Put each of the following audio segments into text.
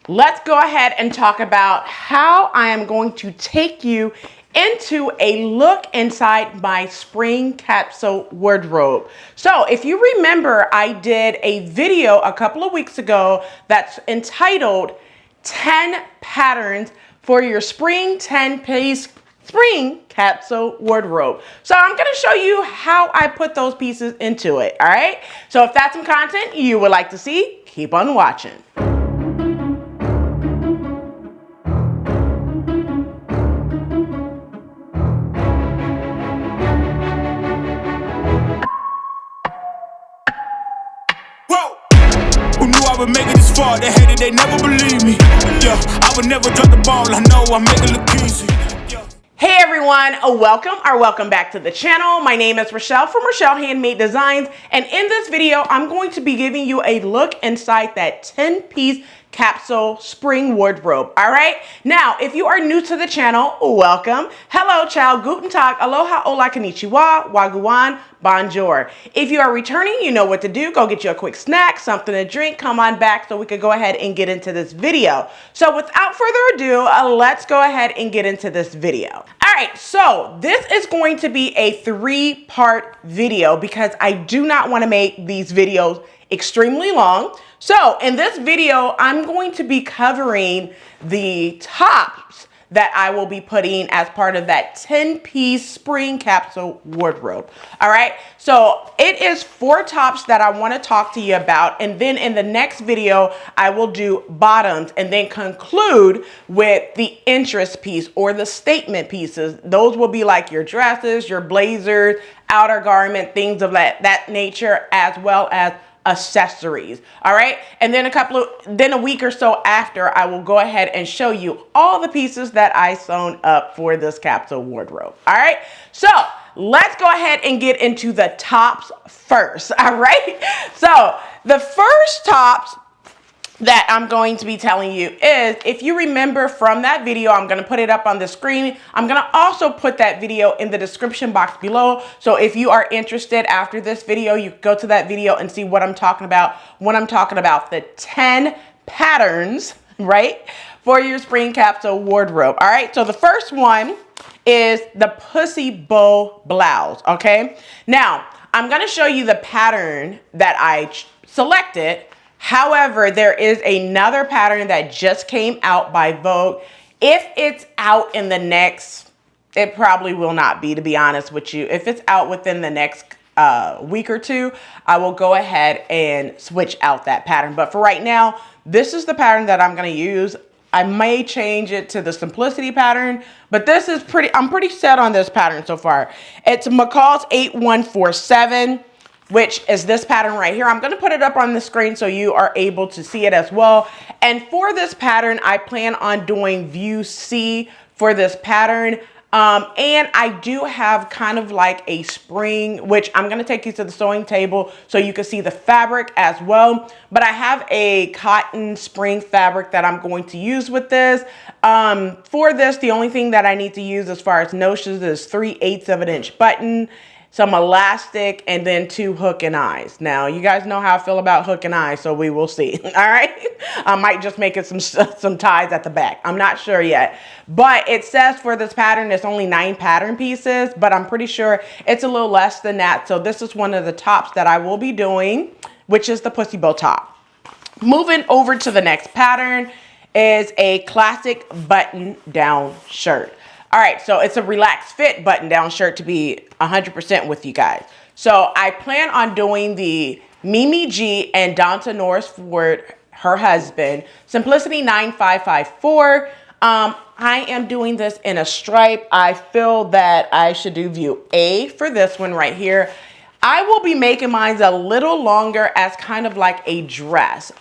let's go ahead and talk about how I am going to take you into a look inside my spring capsule wardrobe. So if you remember, I did a video a couple of weeks ago that's entitled 10 patterns for your spring 10-piece spring capsule wardrobe. So I'm going to show you how I put those pieces into it. All right. So if that's some content you would like to see, keep on watching. I would make it this far, they hated, they never believe me. Yeah, I would never drop the ball, I know I make it look easy. Yeah. Hey everyone, welcome back to the channel. My name is Rochelle from Rochelle.Handmade.Designs, and in this video, I'm going to be giving you a look inside that 10-piece capsule spring wardrobe. All right. Now, if you are new to the channel, welcome. Hello, ciao, guten tag, aloha, hola, konnichiwa, wagwan, bonjour. If you are returning, you know what to do. Go get you a quick snack, something to drink, come on back so we could go ahead and get into this video. So without further ado, let's go ahead and get into this video. All right. So this is going to be a 3-part video because I do not want to make these videos extremely long. So in this video, I'm going to be covering the tops that I will be putting as part of that 10-piece spring capsule wardrobe. All right. So it is 4 tops that I want to talk to you about. And then in the next video, I will do bottoms and then conclude with the interest piece or the statement pieces. Those will be like your dresses, your blazers, outer garment, things of that nature, as well as accessories. All right. And then a week or so after, I will go ahead and show you all the pieces that I sewn up for this capsule wardrobe. All right. So let's go ahead and get into the tops first. All right. So the first tops that I'm going to be telling you is, if you remember from that video, I'm going to put it up on the screen. I'm going to also put that video in the description box below. So if you are interested after this video, you go to that video and see what I'm talking about when I'm talking about the 10 patterns, right, for your spring capsule wardrobe. All right. So the first one is the pussy bow blouse. Okay. Now I'm going to show you the pattern that I selected. However, there is another pattern that just came out by Vogue. If it's out in the next, it probably will not be, to be honest with you. If it's out within the next week or two, I will go ahead and switch out that pattern. But for right now, this is the pattern that I'm going to use. I may change it to the simplicity pattern, but this is I'm pretty set on this pattern so far. It's McCall's 8147. Which is this pattern right here. I'm going to put it up on the screen so you are able to see it as well. And for this pattern, I plan on doing view C for this pattern. And I do have kind of like a spring, which I'm going to take you to the sewing table so you can see the fabric as well. But I have a cotton spring fabric that I'm going to use with this. For this, the only thing that I need to use as far as notions is 3/8 of an inch button, some elastic, and then 2 hook and eyes. Now, you guys know how I feel about hook and eyes, so we will see. All right. I might just make it some ties at the back. I'm not sure yet, but it says for this pattern, it's only 9 pattern pieces, but I'm pretty sure it's a little less than that. So this is one of the tops that I will be doing, which is the pussy bow top. Moving over to the next pattern is a classic button down shirt. All right, so it's a relaxed fit button down shirt, to be 100% with you guys. So I plan on doing the Mimi G and Donta Norris Ford, her husband, Simplicity 9554. I am doing this in a stripe. I feel that I should do view A for this one right here. I will be making mine a little longer as kind of like a dress.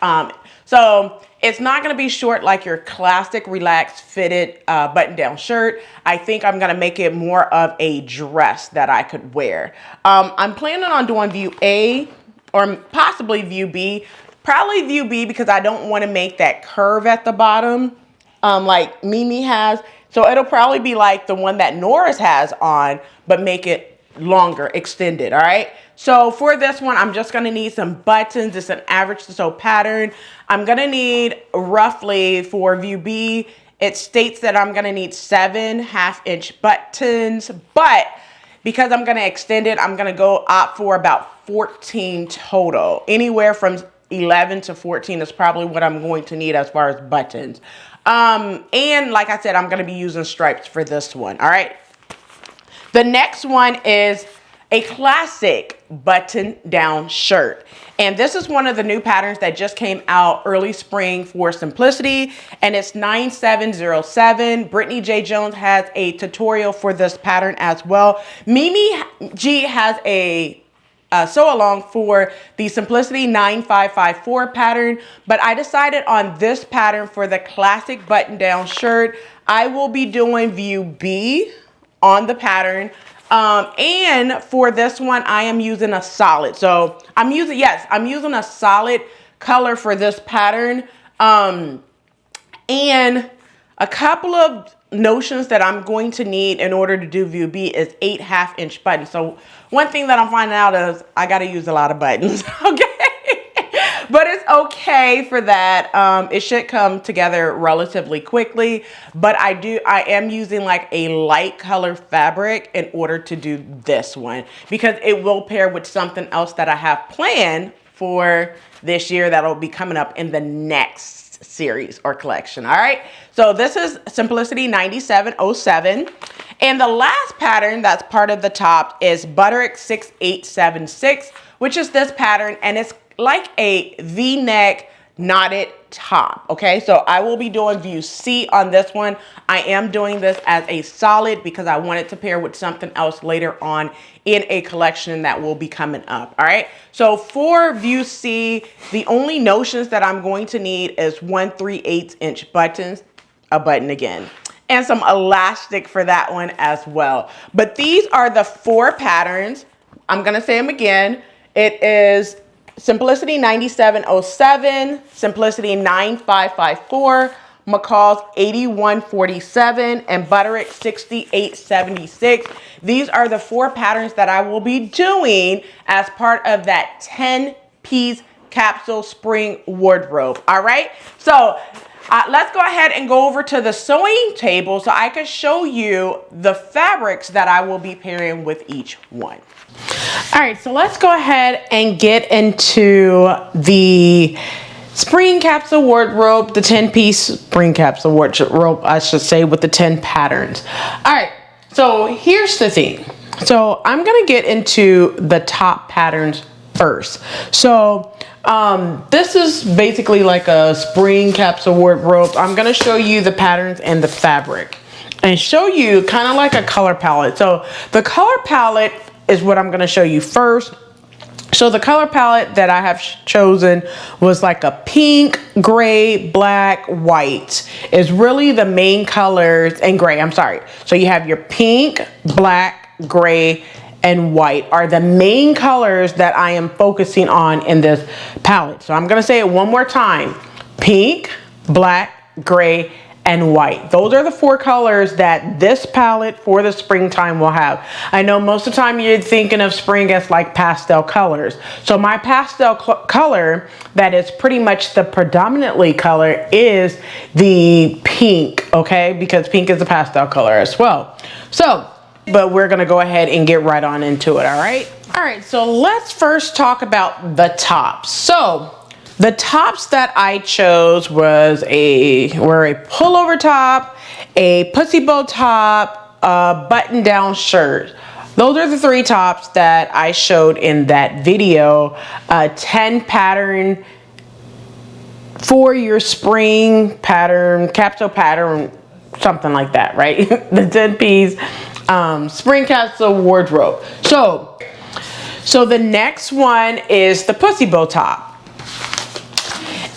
So it's not going to be short like your classic relaxed fitted button down shirt. I think I'm going to make it more of a dress that I could wear. I'm planning on doing view A or possibly view B. Probably view B because I don't want to make that curve at the bottom like Mimi has. So it'll probably be like the one that Norris has on, but make it longer, extended. All right. So for this one, I'm just going to need some buttons. It's an average to sew pattern. I'm gonna need roughly, for view B, it states that I'm gonna need 7 half-inch buttons, but because I'm gonna extend it, I'm gonna opt for about 14 total. Anywhere from 11 to 14 is probably what I'm going to need as far as buttons. And like I said, I'm gonna be using stripes for this one, all right? The next one is a classic button-down shirt. And this is one of the new patterns that just came out early spring for simplicity, and it's 9707. Brittany J. Jones has a tutorial for this pattern as well. Mimi G has a sew along for the Simplicity 9554 pattern, but I decided on this pattern for the classic button-down shirt. I will be doing view B on the pattern. And for this one, I am using a solid. So I'm using a solid color for this pattern. And a couple of notions that I'm going to need in order to do view B is 8 half-inch buttons. So one thing that I'm finding out is I got to use a lot of buttons. Okay. But it's okay for that. It should come together relatively quickly, but I am using like a light color fabric in order to do this one, because it will pair with something else that I have planned for this year that'll be coming up in the next series or collection. All right. So this is Simplicity 9707. And the last pattern that's part of the top is Butterick 6876, which is this pattern, and it's like a V-neck knotted top. Okay, so I will be doing view C on this one. I am doing this as a solid because I want it to pair with something else later on in a collection that will be coming up. All right, so for view C, the only notions that I'm going to need is 1 3/8" buttons, a button again, and some elastic for that one as well. But these are the 4 patterns. I'm gonna say them again. It is Simplicity 9707, Simplicity 9554, McCall's 8147, and Butterick 6876. These are the 4 patterns that I will be doing as part of that 10-piece capsule spring wardrobe. All right, so let's go ahead and go over to the sewing table so I can show you the fabrics that I will be pairing with each one. All right, so let's go ahead and get into the spring capsule wardrobe, the 10-piece spring capsule wardrobe, I should say, with the 10 patterns. All right, so here's the thing. So I'm gonna get into the top patterns first. So this is basically like a spring capsule wardrobe. I'm gonna show you the patterns and the fabric and show you kind of like a color palette. So the color palette is what I'm gonna show you first. So the color palette that I have chosen was like a pink, gray, black, white is really the main colors, and gray, I'm sorry. So you have your pink, black, gray, and white are the main colors that I am focusing on in this palette. So I'm gonna say it one more time. Pink, black, gray, and white. Those are the 4 colors that this palette for the springtime will have. I know most of the time you're thinking of spring as like pastel colors. So my pastel color that is pretty much the predominantly color is the pink, okay? Because pink is a pastel color as well. So, but we're gonna go ahead and get right on into it, all right? All right, so let's first talk about the tops. So, the tops that I chose were a pullover top, a pussy bow top, a button-down shirt. Those are the 3 tops that I showed in that video. 10 pattern for your spring pattern, capsule pattern, something like that, right? The 10-piece spring capsule wardrobe. So the next one is the pussy bow top.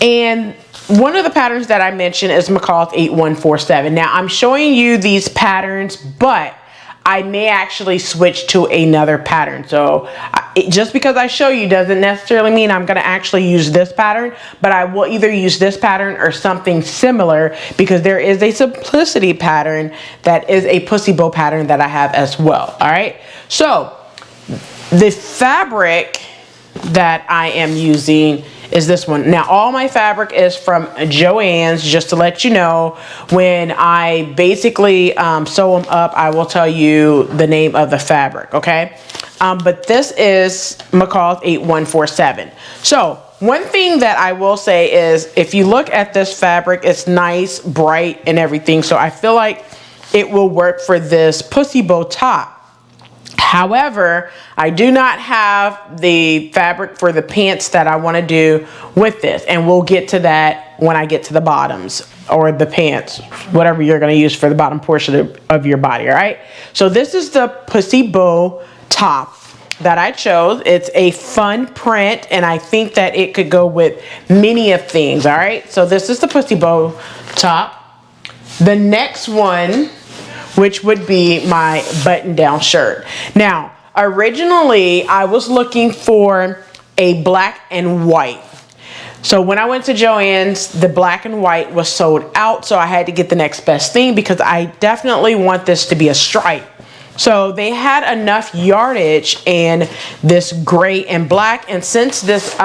And one of the patterns that I mentioned is McCall's 8147. Now I'm showing you these patterns, but I may actually switch to another pattern. So just because I show you doesn't necessarily mean I'm gonna actually use this pattern, but I will either use this pattern or something similar, because there is a simplicity pattern that is a pussy bow pattern that I have as well, all right? So the fabric that I am using is this one. Now, all my fabric is from Joann's, just to let you know. When I basically sew them up, I will tell you the name of the fabric, okay? But this is McCall's 8147. So one thing that I will say is, if you look at this fabric, it's nice, bright, and everything. So I feel like it will work for this pussy bow top. However, I do not have the fabric for the pants that I want to do with this. And we'll get to that when I get to the bottoms, or the pants, whatever you're going to use for the bottom portion of your body, all right? So this is the pussy bow top that I chose. It's a fun print, and I think that it could go with many of things, all right? So this is the pussy bow top. The next one, which would be my button-down shirt. Now, originally, I was looking for a black and white. So when I went to Joann's, the black and white was sold out, so I had to get the next best thing because I definitely want this to be a stripe. So they had enough yardage in this gray and black, and since this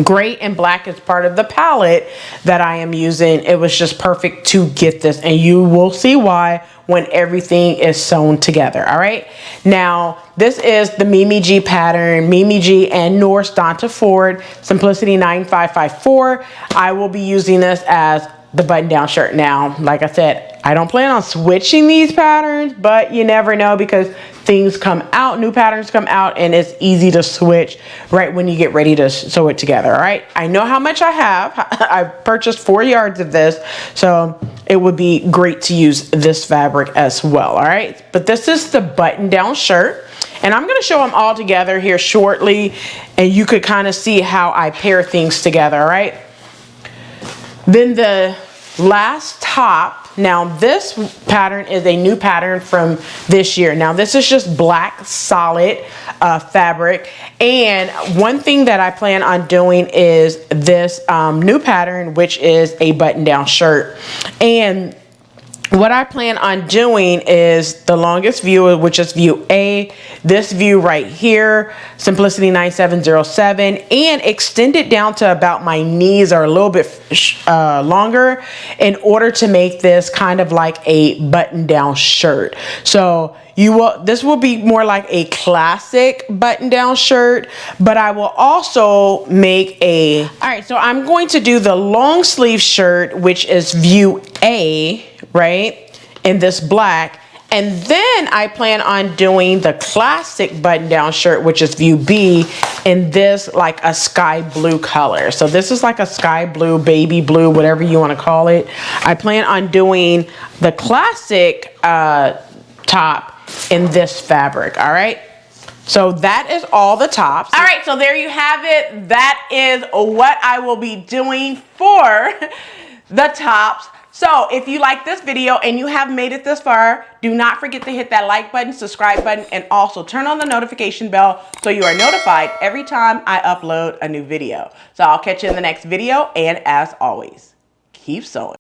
gray and black is part of the palette that I am using, it was just perfect to get this, and you will see why when everything is sewn together. All right, now this is the Mimi G pattern, Mimi G and Norse Donta Ford Simplicity 9554. I will be using this as the button down shirt. Now, like I said, I don't plan on switching these patterns, but you never know, because things come out, new patterns come out, and it's easy to switch right when you get ready to sew it together. All right, I know how much I have. I purchased 4 yards of this, so it would be great to use this fabric as well. All right, but this is the button down shirt, and I'm going to show them all together here shortly, and you could kind of see how I pair things together. All right, then the last top. Now this pattern is a new pattern from this year. Now this is just black solid fabric, and one thing that I plan on doing is this new pattern, which is a button down shirt. And what I plan on doing is the longest view, which is view A, this view right here, Simplicity 9707, and extend it down to about my knees or a little bit longer in order to make this kind of like a button down shirt. So this will be more like a classic button down shirt, but I will also make all right, so I'm going to do the long sleeve shirt, which is view A, right, in this black, and then I plan on doing the classic button down shirt, which is view B, in this like a sky blue color. So this is like a sky blue, baby blue, whatever you want to call it. I plan on doing the classic top in this fabric. All right, so that is all the tops. All right, so there you have it. That is what I will be doing for the tops. So if you like this video and you have made it this far, do not forget to hit that like button, subscribe button, and also turn on the notification bell so you are notified every time I upload a new video. So I'll catch you in the next video, and as always, keep sewing.